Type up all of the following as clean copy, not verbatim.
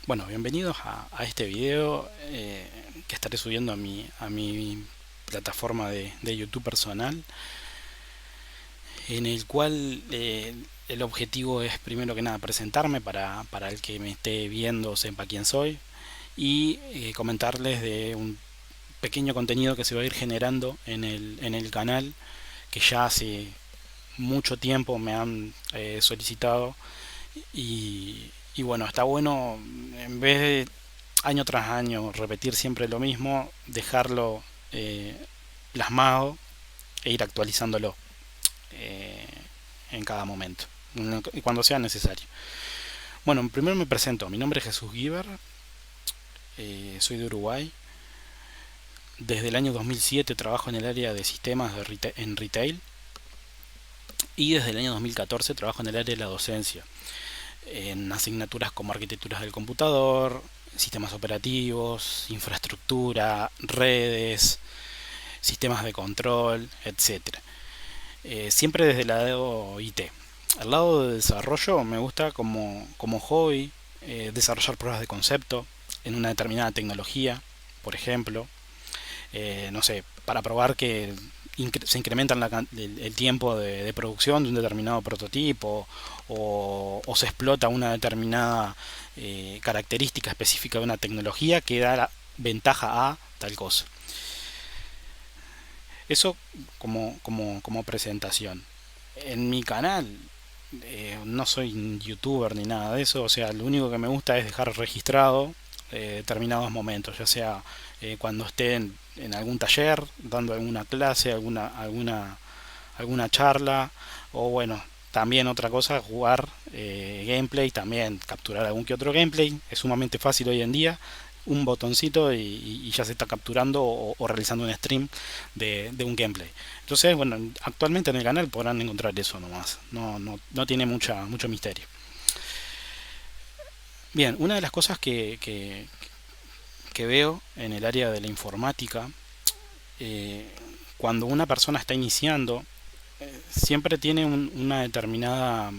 Bueno, bienvenidos a este video que estaré subiendo a mi plataforma de YouTube personal, en el cual el objetivo es primero que nada presentarme para el que me esté viendo sepa quién soy y comentarles de un pequeño contenido que se va a ir generando en el canal, que ya hace mucho tiempo me han solicitado y bueno, está bueno en vez de año tras año repetir siempre lo mismo, dejarlo eh, plasmado e ir actualizándolo eh, en cada momento, cuando sea necesario. Bueno, primero me presento, mi nombre es Jesús Giver, soy de Uruguay. Desde el año 2007 trabajo en el área de sistemas en retail y desde el año 2014 trabajo en el área de la docencia, en asignaturas como arquitecturas del computador, sistemas operativos, infraestructura, redes, sistemas de control, etcétera. Siempre desde el lado IT. Al lado de desarrollo me gusta como hobby desarrollar pruebas de concepto en una determinada tecnología, por ejemplo, no sé, para probar que se incrementa el tiempo de producción de un determinado prototipo o se explota una determinada característica específica de una tecnología que da la ventaja a tal cosa. Eso como presentación. En mi canal no soy youtuber ni nada de eso, o sea, lo único que me gusta es dejar registrado determinados momentos, ya sea cuando esté en algún taller, dando alguna clase, alguna charla, o bueno, también otra cosa, jugar gameplay, también capturar algún que otro gameplay, es sumamente fácil hoy en día, un botoncito y ya se está capturando o realizando un stream de un gameplay. Entonces, bueno, actualmente en el canal podrán encontrar eso nomás, no tiene mucho misterio. Bien, una de las cosas que veo en el área de la informática, eh, cuando una persona está iniciando, siempre tiene una determinada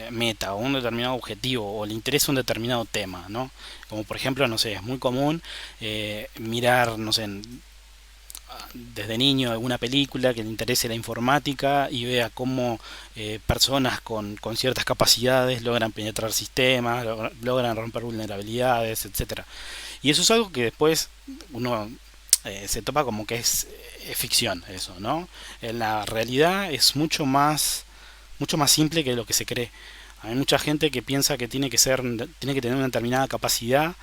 meta o un determinado objetivo o le interesa un determinado tema, ¿no? Como por ejemplo, no sé, es muy común mirar, no sé, desde niño alguna película que le interese la informática y vea cómo personas con ciertas capacidades logran penetrar sistemas, logran romper vulnerabilidades, etcétera. Y eso es algo que después uno se topa como que es ficción eso, ¿no? En la realidad es mucho más simple que lo que se cree. Hay mucha gente que piensa que tiene que tener una determinada capacidad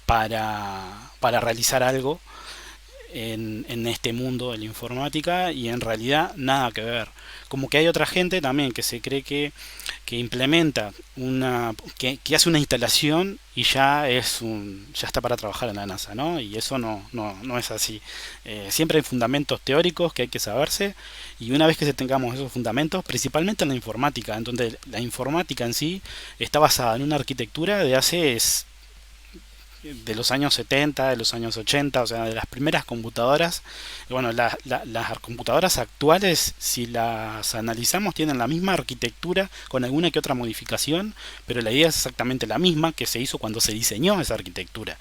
para realizar algo en este mundo de la informática y en realidad nada que ver. Como que hay otra gente también que se cree que implementa que hace una instalación y ya está para trabajar en la NASA, ¿no? Y eso no es así. Siempre hay fundamentos teóricos que hay que saberse y una vez que se tengamos esos fundamentos, principalmente en la informática, entonces la informática en sí está basada en una arquitectura de los años 70, de los años 80, o sea, de las primeras computadoras. Y bueno, las computadoras actuales, si las analizamos, tienen la misma arquitectura con alguna que otra modificación, pero la idea es exactamente la misma que se hizo cuando se diseñó esa arquitectura.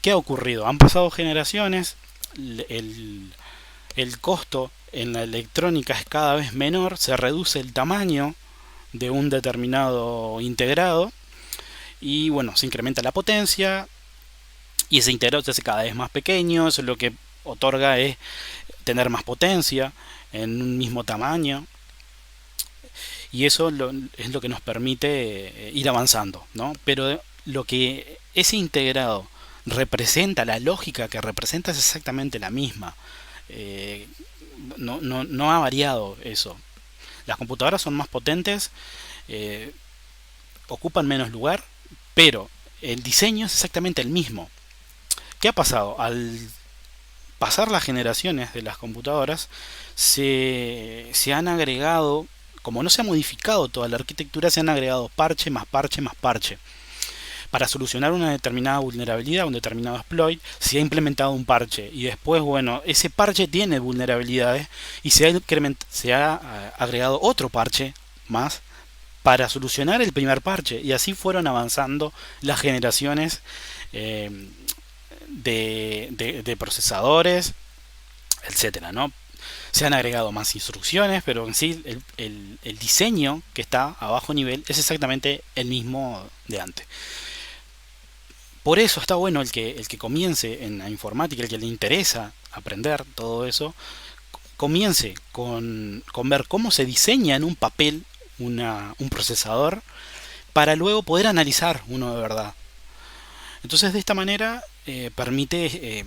¿Qué ha ocurrido? Han pasado generaciones, el, el costo en la electrónica es cada vez menor, se reduce el tamaño de un determinado integrado y bueno, se incrementa la potencia, y ese integrado se hace cada vez más pequeño, eso es lo que otorga es tener más potencia en un mismo tamaño y es lo que nos permite ir avanzando, ¿no? Pero lo que ese integrado representa, la lógica que representa es exactamente la misma. Eh, no ha variado eso. Las computadoras son más potentes, eh, ocupan menos lugar, pero el diseño es exactamente el mismo. ¿Qué ha pasado? Al pasar las generaciones de las computadoras, se han agregado, como no se ha modificado toda la arquitectura, se han agregado parche más parche más parche. Para solucionar una determinada vulnerabilidad, un determinado exploit, se ha implementado un parche y después, bueno, ese parche tiene vulnerabilidades y se ha agregado otro parche más para solucionar el primer parche. Y así fueron avanzando las generaciones eh, de procesadores, etcétera, ¿no? Se han agregado más instrucciones, pero en sí el diseño que está a bajo nivel es exactamente el mismo de antes. Por eso está bueno el que comience en la informática, el que le interesa aprender todo eso, comience con ver cómo se diseña en un papel un procesador para luego poder analizar uno de verdad. Entonces de esta manera permite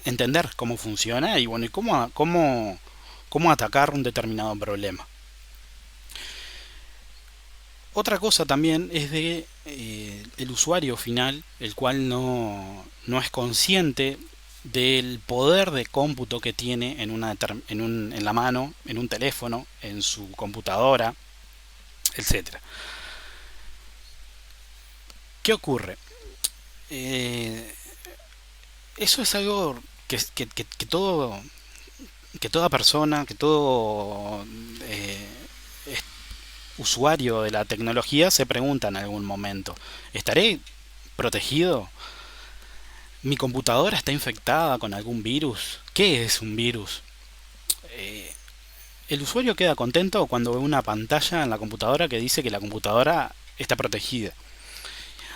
entender cómo funciona y bueno, y cómo atacar un determinado problema. Otra cosa también es de el usuario final, el cual no es consciente del poder de cómputo que tiene en la mano, en un teléfono, en su computadora, etcétera. ¿Qué ocurre? Eh, Eso es algo que toda persona, que todo eh, usuario de la tecnología se pregunta en algún momento. ¿Estaré protegido? ¿Mi computadora está infectada con algún virus? ¿Qué es un virus? Eh, el usuario queda contento cuando ve una pantalla en la computadora que dice que la computadora está protegida.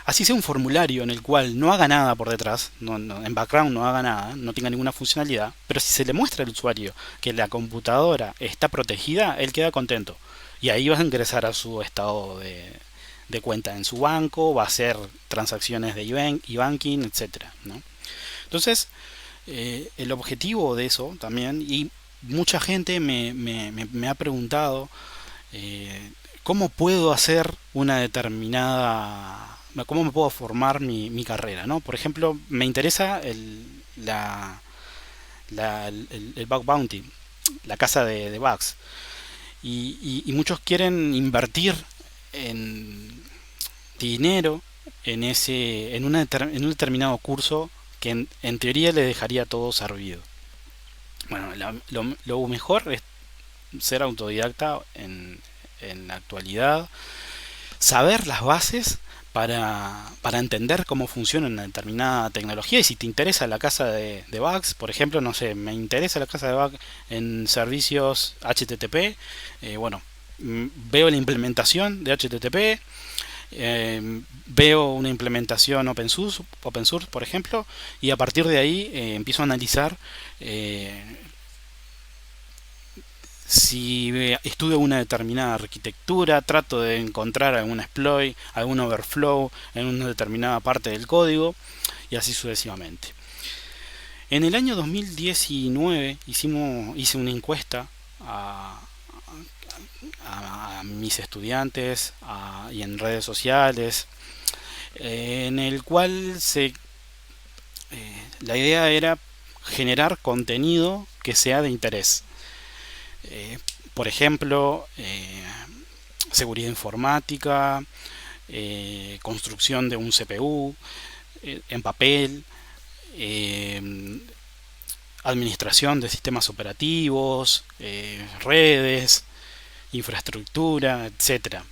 Así sea un formulario en el cual no haga nada por detrás, en background no haga nada, no tenga ninguna funcionalidad, pero si se le muestra al usuario que la computadora está protegida, él queda contento. Y ahí vas a ingresar a su estado de cuenta en su banco, va a hacer transacciones de e-banking, etcétera, ¿no? Entonces, el objetivo de eso también, y mucha gente me ha preguntado cómo puedo hacer una determinada, cómo me puedo formar mi carrera, ¿no? Por ejemplo, me interesa el bug bounty, la casa de bugs, y muchos quieren invertir en dinero en un determinado curso que en teoría le dejaría todo servido. Bueno, lo mejor es ser autodidacta en la actualidad, saber las bases para entender cómo funciona una determinada tecnología. Y si te interesa la casa de bugs, por ejemplo, no sé, me interesa la casa de bugs en servicios HTTP, bueno, veo la implementación de HTTP, veo una implementación open source, por ejemplo, y a partir de ahí empiezo a analizar eh, si estudio una determinada arquitectura, trato de encontrar algún exploit, algún overflow en una determinada parte del código y así sucesivamente. En el año 2019 hice una encuesta a mis estudiantes y en redes sociales, en el cual la idea era generar contenido que sea de interés. Por ejemplo, seguridad informática, construcción de un CPU en papel, eh, administración de sistemas operativos, redes, infraestructura, etcétera.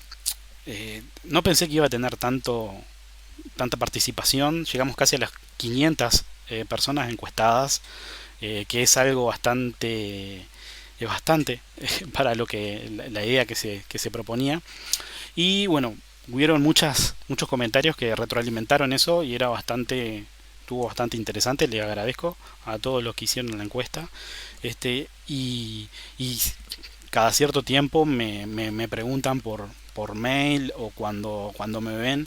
No pensé que iba a tener tanta participación, llegamos casi a las 500 personas encuestadas, que es algo bastante para lo que la idea que se proponía. Y bueno, hubieron muchos comentarios que retroalimentaron eso y estuvo bastante interesante. Le agradezco a todos los que hicieron la encuesta. Y cada cierto tiempo me preguntan por mail o cuando me ven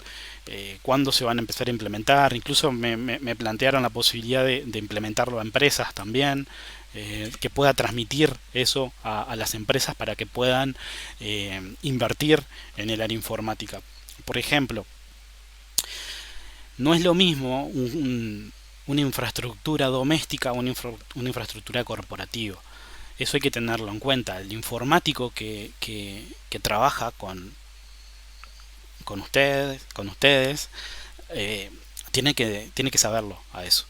cuándo se van a empezar a implementar. Incluso me plantearon la posibilidad de implementarlo a empresas también, que pueda transmitir eso a las empresas para que puedan invertir en el área informática. Por ejemplo, no es lo mismo una infraestructura doméstica o una infraestructura corporativa. Eso hay que tenerlo en cuenta. El informático que trabaja con ustedes tiene que saberlo a eso.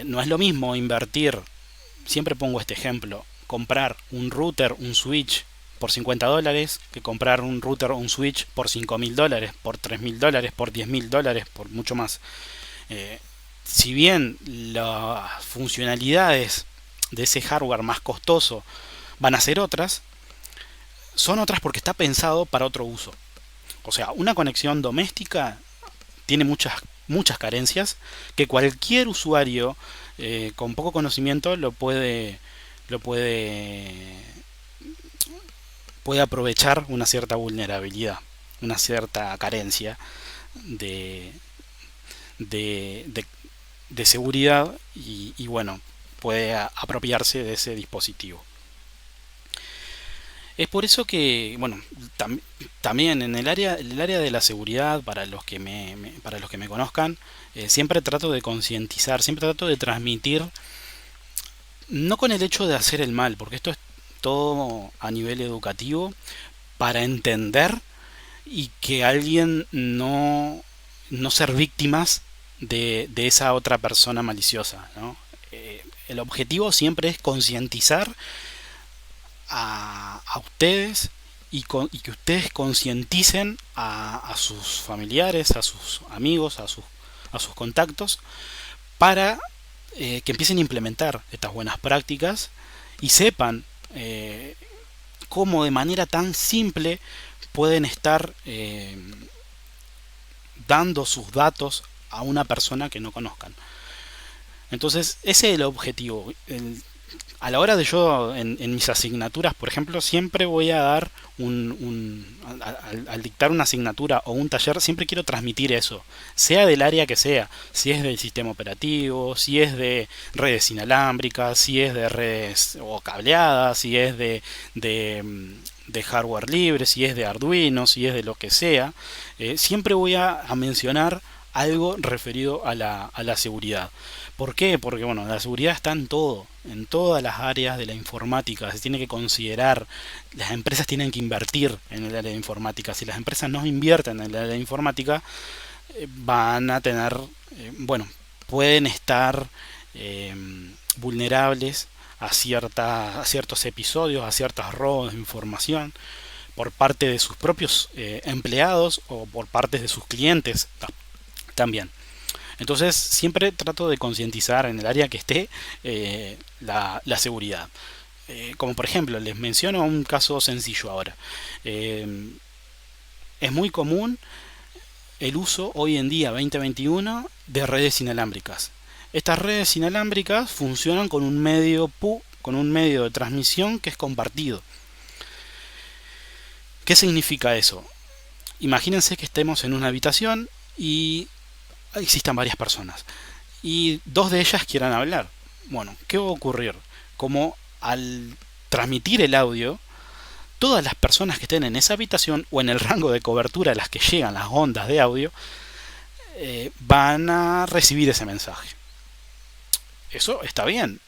No es lo mismo invertir, siempre pongo este ejemplo, comprar un router, un switch por $50 que comprar un router o un switch por $5.000, por $3.000, por $10.000, por mucho más. Eh, si bien las funcionalidades de ese hardware más costoso van a ser otras, son otras porque está pensado para otro uso. O sea, una conexión doméstica tiene muchas carencias que cualquier usuario con poco conocimiento lo puede aprovechar una cierta vulnerabilidad, una cierta carencia de, de, de, de seguridad y bueno, puede apropiarse de ese dispositivo. Es por eso que, bueno, también en el área de la seguridad, para los que me conozcan, siempre trato de concientizar, siempre trato de transmitir, no con el hecho de hacer el mal, porque esto es todo a nivel educativo, para entender y que alguien no ser víctimas de esa otra persona maliciosa, ¿no? El objetivo siempre es concientizar a ustedes y que ustedes concienticen a sus familiares, a sus amigos, a sus contactos, para que empiecen a implementar estas buenas prácticas y sepan cómo de manera tan simple pueden estar dando sus datos a una persona que no conozcan. Entonces, ese es el objetivo. A la hora de yo, en mis asignaturas, por ejemplo, siempre voy a dar al dictar una asignatura o un taller, siempre quiero transmitir eso, sea del área que sea, si es del sistema operativo, si es de redes inalámbricas, si es de redes o cableadas, si es de hardware libre, si es de Arduino, si es de lo que sea, siempre voy a mencionar algo referido a la seguridad. ¿Por qué? Porque bueno, la seguridad está en todo, en todas las áreas de la informática. Se tiene que considerar, las empresas tienen que invertir en el área de informática. Si las empresas no invierten en el área de informática, van a tener, bueno, pueden estar eh, vulnerables a ciertos episodios, a ciertos robos de información por parte de sus propios empleados o por parte de sus clientes también. Entonces siempre trato de concientizar en el área que esté la seguridad. Como por ejemplo, les menciono un caso sencillo ahora. Eh, es muy común el uso hoy en día, 2021, de redes inalámbricas. Estas redes inalámbricas funcionan con un medio con un medio de transmisión que es compartido. ¿Qué significa eso? Imagínense que estemos en una habitación y existan varias personas y dos de ellas quieran hablar. Bueno, ¿qué va a ocurrir? Como al transmitir el audio, todas las personas que estén en esa habitación o en el rango de cobertura a las que llegan las ondas de audio van a recibir ese mensaje. Eso está bien.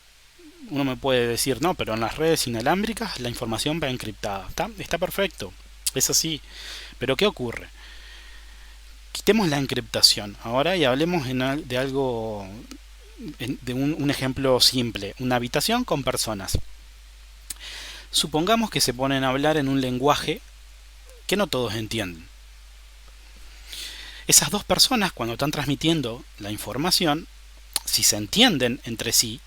Uno me puede decir, no, pero en las redes inalámbricas la información va encriptada. Está perfecto, es así. Pero ¿qué ocurre? Quitemos la encriptación ahora y hablemos de algo, de un ejemplo simple, una habitación con personas. Supongamos que se ponen a hablar en un lenguaje que no todos entienden. Esas dos personas, cuando están transmitiendo la información, si se entienden entre sí,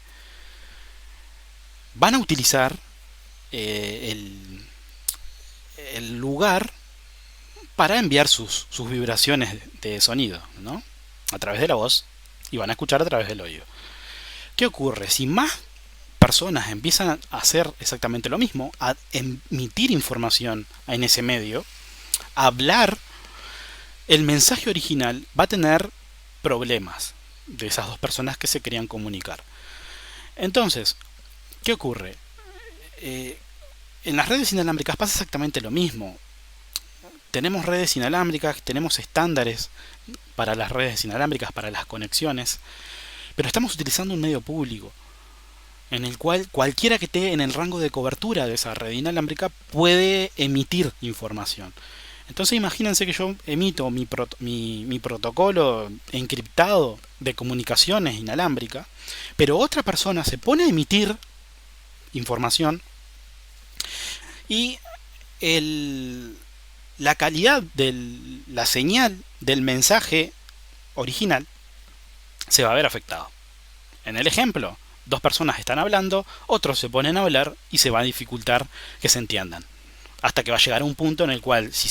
van a utilizar el lugar para enviar sus vibraciones de sonido, ¿no? A través de la voz, y van a escuchar a través del oído. ¿Qué ocurre? Si más personas empiezan a hacer exactamente lo mismo, a emitir información en ese medio, a hablar, el mensaje original va a tener problemas de esas dos personas que se querían comunicar. Entonces, ¿qué ocurre? En las redes inalámbricas pasa exactamente lo mismo. Tenemos redes inalámbricas, tenemos estándares para las redes inalámbricas, para las conexiones, pero estamos utilizando un medio público en el cual cualquiera que esté en el rango de cobertura de esa red inalámbrica puede emitir información. Entonces imagínense que yo emito mi protocolo encriptado de comunicaciones inalámbrica, pero otra persona se pone a emitir información y el, la calidad de la señal del mensaje original se va a ver afectado. En el ejemplo, dos personas están hablando, otros se ponen a hablar y se va a dificultar que se entiendan. Hasta que va a llegar a un punto en el cual, si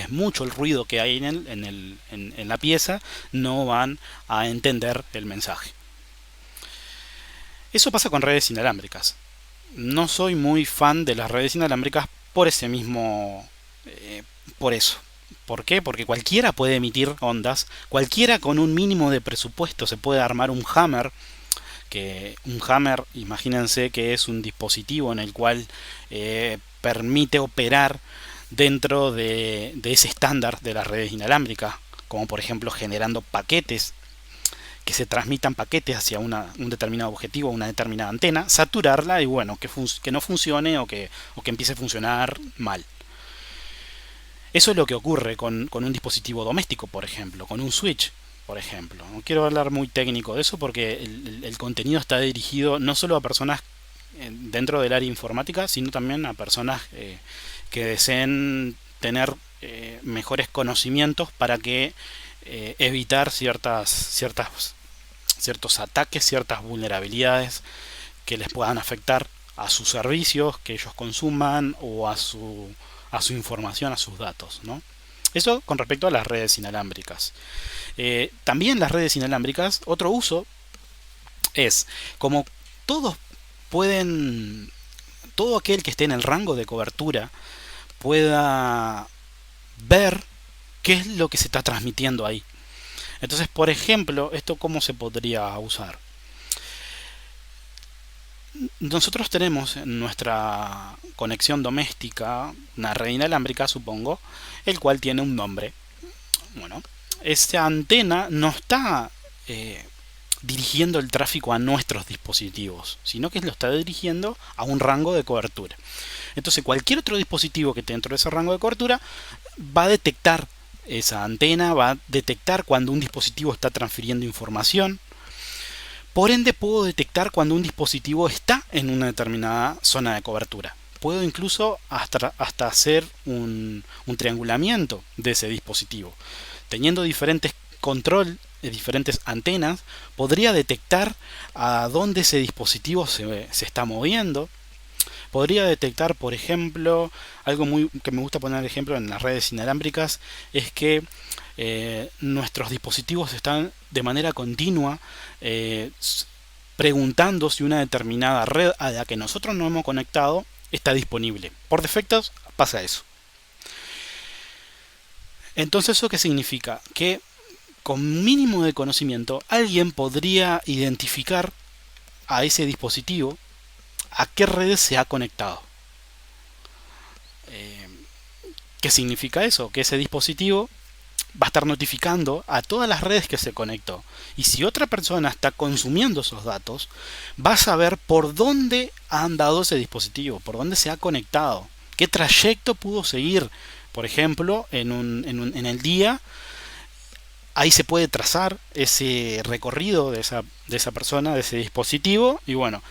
es mucho el ruido que hay en la pieza, no van a entender el mensaje. Eso pasa con redes inalámbricas. No soy muy fan de las redes inalámbricas por ese mismo... por eso. ¿Por qué? Porque cualquiera puede emitir ondas, cualquiera con un mínimo de presupuesto se puede armar un hammer, que un hammer, imagínense que es un dispositivo en el cual permite operar dentro de ese estándar de las redes inalámbricas, como por ejemplo generando paquetes, que se transmitan paquetes hacia un determinado objetivo, una determinada antena, saturarla y bueno, que no funcione o que empiece a funcionar mal. Eso es lo que ocurre con un dispositivo doméstico, por ejemplo, con un switch, por ejemplo. No quiero hablar muy técnico de eso porque el contenido está dirigido no solo a personas dentro del área informática, sino también a personas que deseen tener mejores conocimientos para que evitar ciertos ataques, ciertas vulnerabilidades que les puedan afectar a sus servicios que ellos consuman o a su información, a sus datos, ¿no? Eso con respecto a las redes inalámbricas. También las redes inalámbricas, otro uso es, como todos pueden, todo aquel que esté en el rango de cobertura pueda ver qué es lo que se está transmitiendo ahí. Entonces, por ejemplo, ¿esto cómo se podría usar? Nosotros tenemos en nuestra conexión doméstica una red inalámbrica, supongo, el cual tiene un nombre. Bueno, esa antena no está dirigiendo el tráfico a nuestros dispositivos, sino que lo está dirigiendo a un rango de cobertura. Entonces, cualquier otro dispositivo que esté dentro de ese rango de cobertura va a detectar esa antena, va a detectar cuando un dispositivo está transfiriendo información. Por ende, puedo detectar cuando un dispositivo está en una determinada zona de cobertura. Puedo incluso hasta hacer un triangulamiento de ese dispositivo. Teniendo diferentes control de diferentes antenas, podría detectar a dónde ese dispositivo se está moviendo. Podría detectar, por ejemplo, algo que me gusta poner ejemplo en las redes inalámbricas, es que nuestros dispositivos están de manera continua preguntando si una determinada red a la que nosotros no hemos conectado está disponible. Por defecto pasa eso. Entonces, ¿eso qué significa? Que con mínimo de conocimiento alguien podría identificar a ese dispositivo a qué redes se ha conectado. ¿Qué significa eso? Que ese dispositivo va a estar notificando a todas las redes que se conectó. Y si otra persona está consumiendo esos datos, va a saber por dónde ha andado ese dispositivo, por dónde se ha conectado, qué trayecto pudo seguir. Por ejemplo, en el día, ahí se puede trazar ese recorrido de esa persona, de ese dispositivo, y bueno,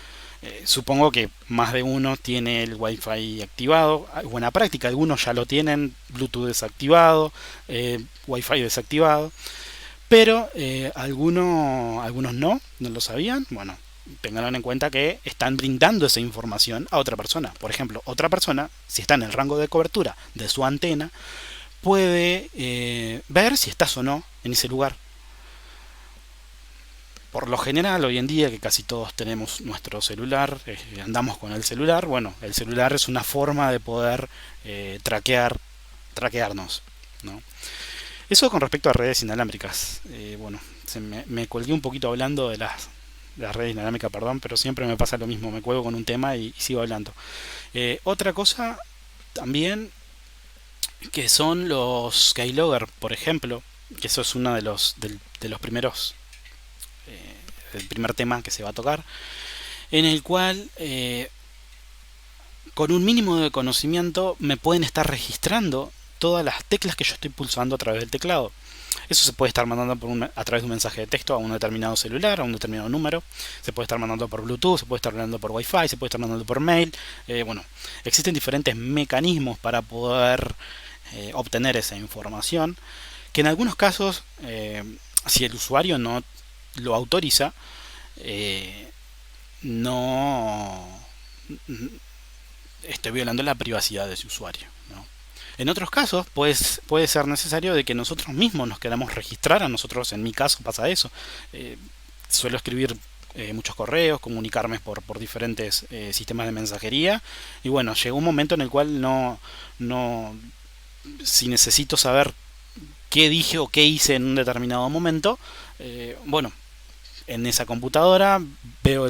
supongo que más de uno tiene el Wi-Fi activado. Buena práctica, algunos ya lo tienen, Bluetooth desactivado, Wi-Fi desactivado, pero algunos no lo sabían. Bueno, tengan en cuenta que están brindando esa información a otra persona. Por ejemplo, otra persona, si está en el rango de cobertura de su antena, puede ver si estás o no en ese lugar. Por lo general, hoy en día, que casi todos tenemos nuestro celular, andamos con el celular, bueno, el celular es una forma de poder traquearnos, ¿no? Eso con respecto a redes inalámbricas. Bueno, me colgué un poquito hablando de las redes inalámbricas, perdón, pero siempre me pasa lo mismo, me cuelgo con un tema y sigo hablando. Otra cosa también, que son los keylogger, por ejemplo, que eso es uno de los primeros, el primer tema que se va a tocar, en el cual con un mínimo de conocimiento me pueden estar registrando todas las teclas que yo estoy pulsando a través del teclado. Eso se puede estar mandando a través de un mensaje de texto a un determinado celular, a un determinado número. Se puede estar mandando por Bluetooth, se puede estar mandando por Wi-Fi, se puede estar mandando por mail. Bueno, existen diferentes mecanismos para poder obtener esa información, que en algunos casos, si el usuario no lo autoriza, no esté violando la privacidad de ese usuario, ¿no? En otros casos puede ser necesario de que nosotros mismos nos queramos registrar a nosotros. En mi caso pasa eso. Eh, Suelo escribir muchos correos, comunicarme por diferentes sistemas de mensajería, y bueno, llegó un momento en el cual no, si necesito saber qué dije o qué hice en un determinado momento, bueno, en esa computadora veo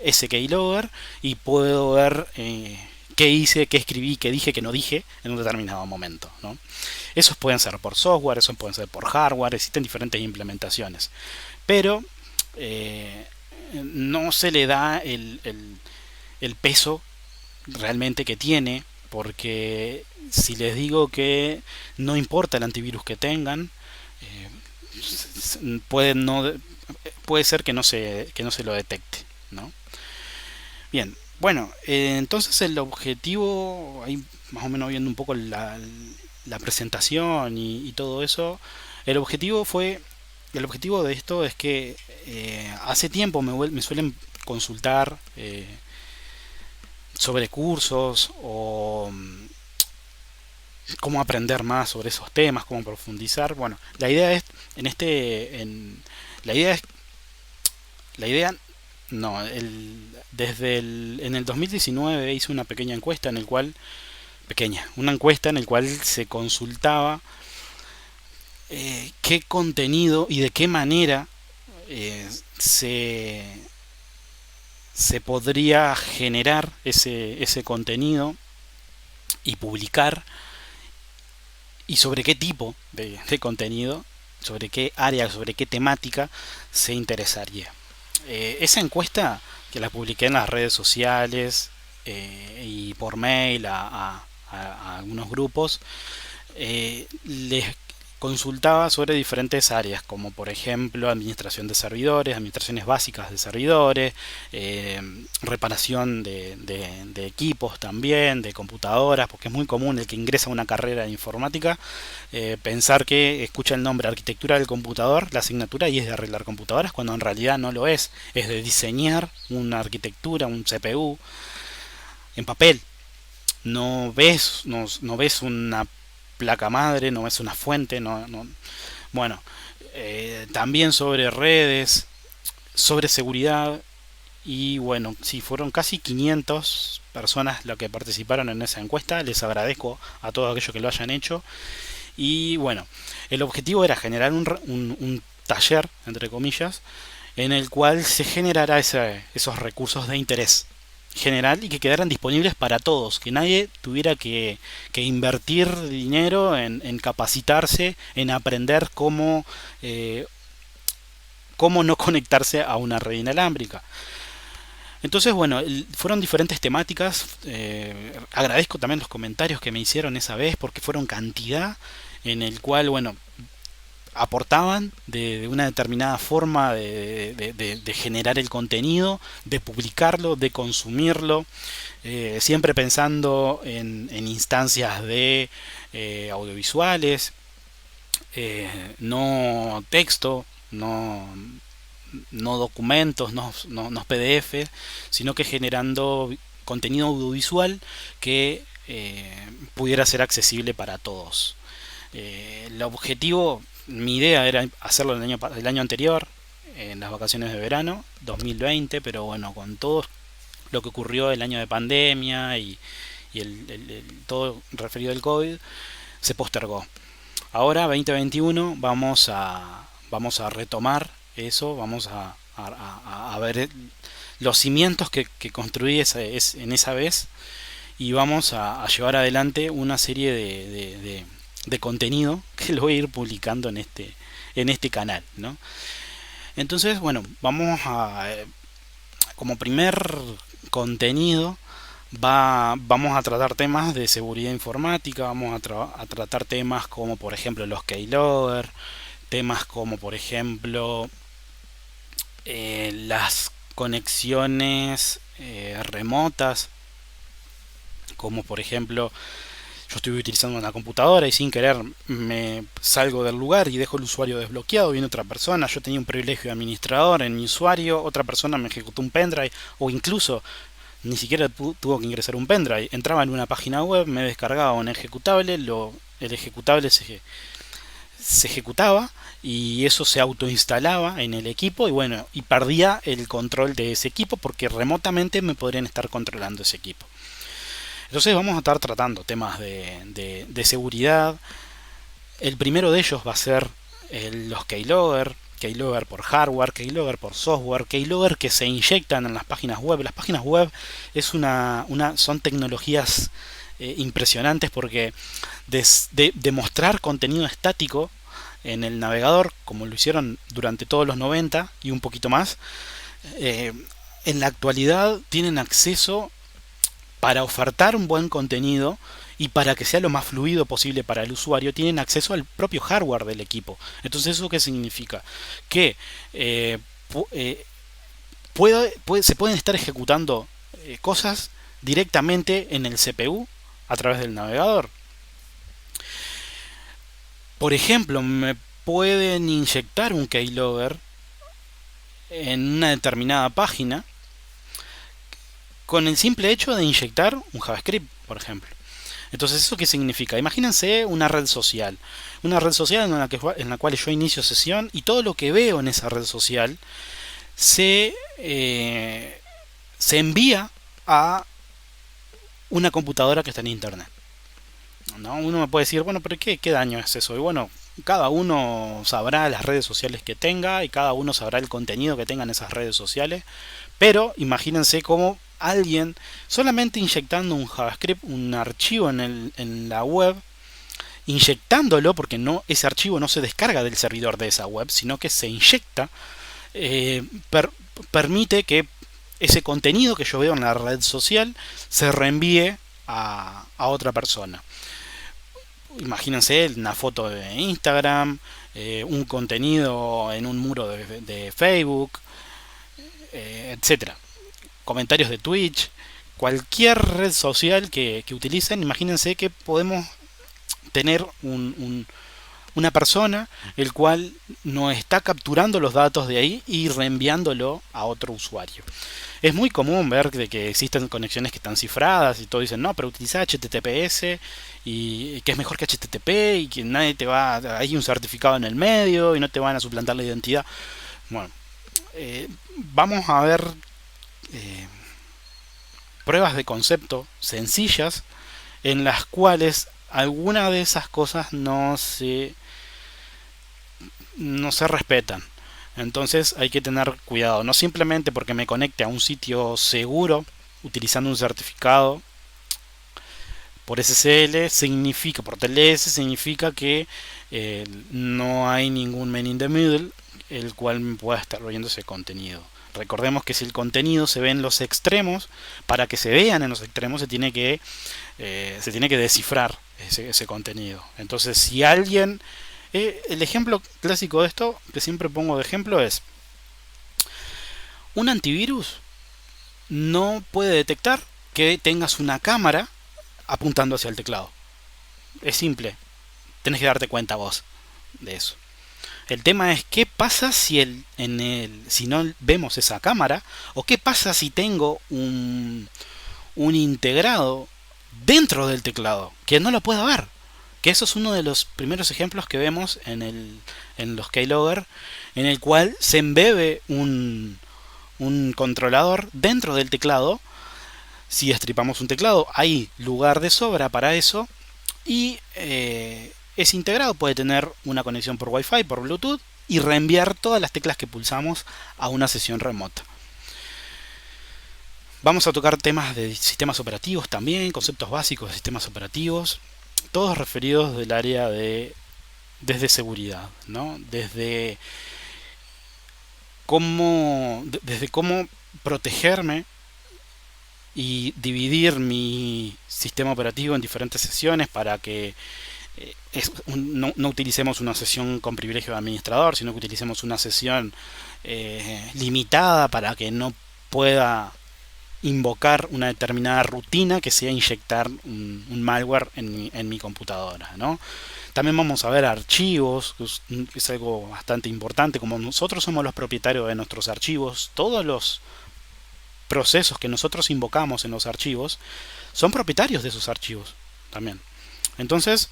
ese keylogger y puedo ver qué hice, qué escribí, qué dije, qué no dije en un determinado momento, ¿no? Esos pueden ser por software, esos pueden ser por hardware, existen diferentes implementaciones, pero no se le da el peso realmente que tiene, porque si les digo que no importa el antivirus que tengan, puede, no, puede ser que no se lo detecte, ¿no? Bien, bueno, entonces el objetivo, ahí más o menos viendo un poco la presentación y todo eso, el objetivo fue, el objetivo de esto es que hace tiempo me suelen consultar sobre cursos o cómo aprender más sobre esos temas, cómo profundizar. Bueno, la idea es, la idea es, la idea, no, en el 2019 hice una pequeña encuesta en el cual, una encuesta en el cual se consultaba qué contenido y de qué manera eh, se, se podría generar ese contenido y publicar, y sobre qué tipo de contenido, sobre qué área, sobre qué temática se interesaría. Esa encuesta, que la publiqué en las redes sociales y por mail a algunos grupos, les consultaba sobre diferentes áreas, como por ejemplo administración de servidores, administraciones básicas de servidores, reparación de equipos también, de computadoras, porque es muy común el que ingresa a una carrera de informática pensar que escucha el nombre arquitectura del computador, la asignatura, y es de arreglar computadoras, cuando en realidad no lo es de diseñar una arquitectura, un CPU en papel. No ves una placa madre, no es una fuente, bueno, también sobre redes, sobre seguridad. Y bueno, sí, fueron casi 500 personas las que participaron en esa encuesta. Les agradezco a todos aquellos que lo hayan hecho. Y bueno, el objetivo era generar un taller, entre comillas, en el cual se generara esos recursos de interés general y que quedaran disponibles para todos, que nadie tuviera que invertir dinero en capacitarse, en aprender cómo no conectarse a una red inalámbrica. Entonces, bueno, fueron diferentes temáticas. Agradezco también los comentarios que me hicieron esa vez, porque fueron cantidad, en el cual, bueno, aportaban de una determinada forma de generar el contenido, de publicarlo, de consumirlo, siempre pensando en instancias de audiovisuales, no texto, no documentos, no PDF, sino que generando contenido audiovisual que pudiera ser accesible para todos. El objetivo, mi idea era hacerlo el año anterior, en las vacaciones de verano, 2020, pero bueno, con todo lo que ocurrió el año de pandemia y todo referido al COVID, se postergó. Ahora, 2021, vamos a retomar eso, vamos a ver los cimientos que construí en esa vez, y vamos a llevar adelante una serie de contenido que lo voy a ir publicando en este canal, ¿no? Entonces, bueno, como primer contenido, vamos a tratar temas de seguridad informática, vamos a tratar temas como por ejemplo los keylogger, temas como por ejemplo las conexiones remotas, como por ejemplo yo estoy utilizando una computadora y sin querer me salgo del lugar y dejo el usuario desbloqueado, viene otra persona, yo tenía un privilegio de administrador en mi usuario, otra persona me ejecutó un pendrive, o incluso ni siquiera tuvo que ingresar un pendrive, entraba en una página web, me descargaba un ejecutable, el ejecutable se ejecutaba y eso se autoinstalaba en el equipo y bueno, y perdía el control de ese equipo porque remotamente me podrían estar controlando ese equipo. Entonces vamos a estar tratando temas de seguridad. El primero de ellos va a ser los keylogger, keylogger por hardware, keylogger por software, keylogger que se inyectan en las páginas web. Las páginas web son tecnologías impresionantes porque de mostrar contenido estático en el navegador, como lo hicieron durante todos los 90 y un poquito más, eh, en la actualidad tienen acceso para ofertar un buen contenido y para que sea lo más fluido posible para el usuario, tienen acceso al propio hardware del equipo. Entonces, ¿eso qué significa? Que se pueden estar ejecutando cosas directamente en el CPU a través del navegador. Por ejemplo, me pueden inyectar un keylogger en una determinada página con el simple hecho de inyectar un JavaScript, por ejemplo. Entonces, ¿eso qué significa? Imagínense una red social. Una red social en la cual yo inicio sesión y todo lo que veo en esa red social se envía a una computadora que está en internet. ¿No? Uno me puede decir, bueno, pero ¿qué daño es eso? Y bueno, cada uno sabrá las redes sociales que tenga y cada uno sabrá el contenido que tenga en esas redes sociales. Pero imagínense cómo alguien, solamente inyectando un JavaScript, un archivo en la web, inyectándolo, porque ese archivo no se descarga del servidor de esa web, sino que se inyecta, eh, per, permite que ese contenido que yo veo en la red social se reenvíe a otra persona. Imagínense una foto de Instagram, un contenido en un muro de Facebook, etcétera. Comentarios de Twitch, cualquier red social que utilicen, imagínense que podemos tener una persona el cual nos está capturando los datos de ahí y reenviándolo a otro usuario. Es muy común ver de que existen conexiones que están cifradas y todos dicen, no, pero utiliza HTTPS y que es mejor que HTTP y que nadie te va, hay un certificado en el medio y no te van a suplantar la identidad. Bueno, vamos a ver eh, pruebas de concepto sencillas en las cuales alguna de esas cosas no se respetan. Entonces hay que tener cuidado, no simplemente porque me conecte a un sitio seguro utilizando un certificado por SSL significa, por TLS significa que no hay ningún man in the middle el cual me pueda estar viendo ese contenido. Recordemos que si el contenido se ve en los extremos, para que se vean en los extremos se tiene que descifrar ese contenido. Entonces, si alguien... el ejemplo clásico de esto, que siempre pongo de ejemplo, es un antivirus no puede detectar que tengas una cámara apuntando hacia el teclado. Es simple, tenés que darte cuenta vos de eso. El tema es qué pasa si no vemos esa cámara, o qué pasa si tengo un integrado dentro del teclado que no lo pueda ver. Que eso es uno de los primeros ejemplos que vemos en los keylogger, en el cual se embebe un controlador dentro del teclado. Si estripamos un teclado, hay lugar de sobra para eso. Y ese integrado puede tener una conexión por Wi-Fi, por Bluetooth, y reenviar todas las teclas que pulsamos a una sesión remota. Vamos a tocar temas de sistemas operativos también, conceptos básicos de sistemas operativos, todos referidos del área desde seguridad, ¿no? Desde cómo protegerme y dividir mi sistema operativo en diferentes sesiones para que no utilicemos una sesión con privilegio de administrador, sino que utilicemos una sesión limitada para que no pueda invocar una determinada rutina que sea inyectar un malware en mi computadora, ¿no? También vamos a ver archivos, que es algo bastante importante. Como nosotros somos los propietarios de nuestros archivos, todos los procesos que nosotros invocamos en los archivos son propietarios de esos archivos también. Entonces,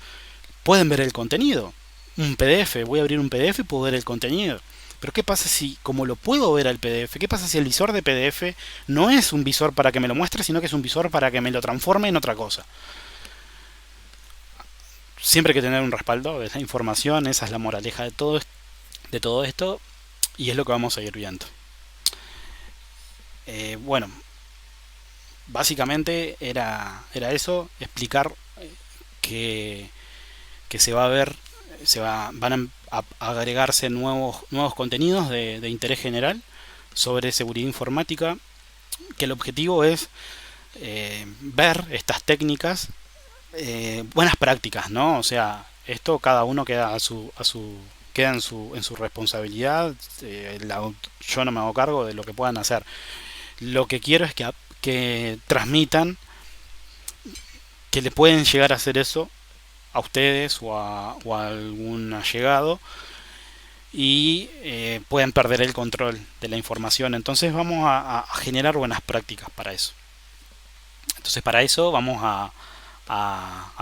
pueden ver el contenido. Un PDF, voy a abrir un PDF y puedo ver el contenido. Pero ¿qué pasa si, como lo puedo ver al PDF, qué pasa si el visor de PDF no es un visor para que me lo muestre, sino que es un visor para que me lo transforme en otra cosa? Siempre hay que tener un respaldo de la información, esa es la moraleja de todo esto, y es lo que vamos a ir viendo. Bueno, básicamente era eso, explicar que, que se va a ver, van a agregarse nuevos contenidos de interés general sobre seguridad informática, que el objetivo es ver estas técnicas, buenas prácticas, ¿no? O sea, esto cada uno queda queda en su responsabilidad. Yo no me hago cargo de lo que puedan hacer. Lo que quiero es que transmitan que le pueden llegar a hacer eso a ustedes o a algún allegado y pueden perder el control de la información. Entonces vamos a generar buenas prácticas para eso. Entonces para eso vamos a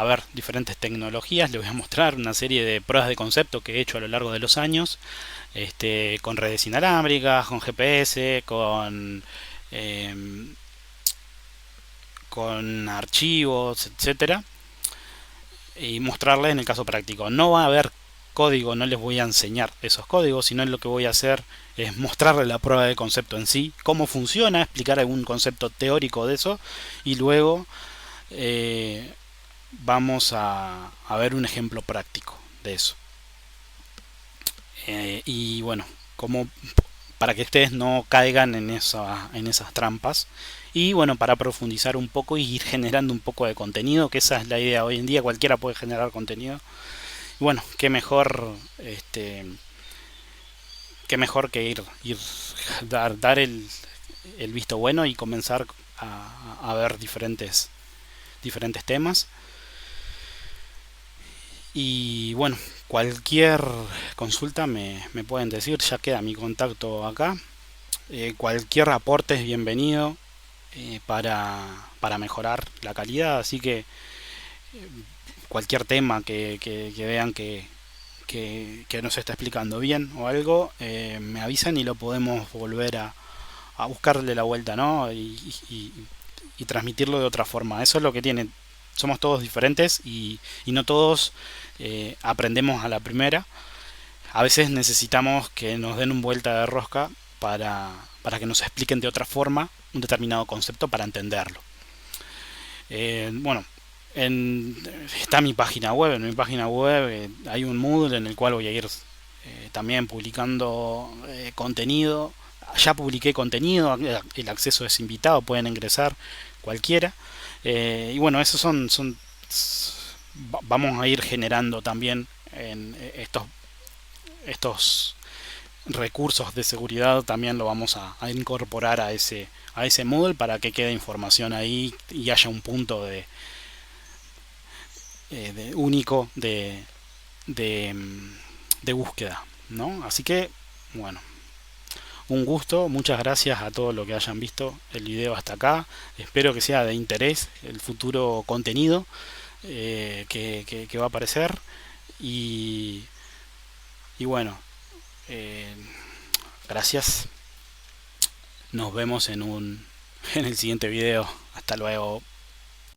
ver diferentes tecnologías. Les voy a mostrar una serie de pruebas de concepto que he hecho a lo largo de los años, con redes inalámbricas, con GPS, eh, con archivos, etcétera, y mostrarles en el caso práctico. No va a haber código, no les voy a enseñar esos códigos, sino lo que voy a hacer es mostrarles la prueba de concepto en sí, cómo funciona, explicar algún concepto teórico de eso, y luego vamos a ver un ejemplo práctico de eso. Y bueno, como para que ustedes no caigan en esas trampas. Y bueno, para profundizar un poco y ir generando un poco de contenido, que esa es la idea hoy en día, cualquiera puede generar contenido. Y bueno, qué mejor que dar el visto bueno y comenzar a ver diferentes temas. Y bueno, cualquier consulta me pueden decir, ya queda mi contacto acá. Cualquier aporte es bienvenido para mejorar la calidad, así que cualquier tema que vean que no se está explicando bien o algo, me avisan y lo podemos volver a buscarle la vuelta, ¿no? Y transmitirlo de otra forma. Eso es lo que tiene. Somos todos diferentes y no todos aprendemos a la primera. A veces necesitamos que nos den un vuelta de rosca para que nos expliquen de otra forma un determinado concepto para entenderlo. Bueno, está mi página web. En mi página web hay un Moodle en el cual voy a ir también publicando contenido. Ya publiqué contenido, el acceso es invitado, pueden ingresar cualquiera. Y bueno, esos vamos a ir generando también en estos recursos de seguridad, también lo vamos a incorporar a ese Moodle para que quede información ahí y haya un punto único de búsqueda, ¿no? Así que, bueno, un gusto, muchas gracias a todos los que hayan visto el video hasta acá. Espero que sea de interés el futuro contenido que va a aparecer. Y bueno, gracias. Nos vemos en el siguiente video. Hasta luego.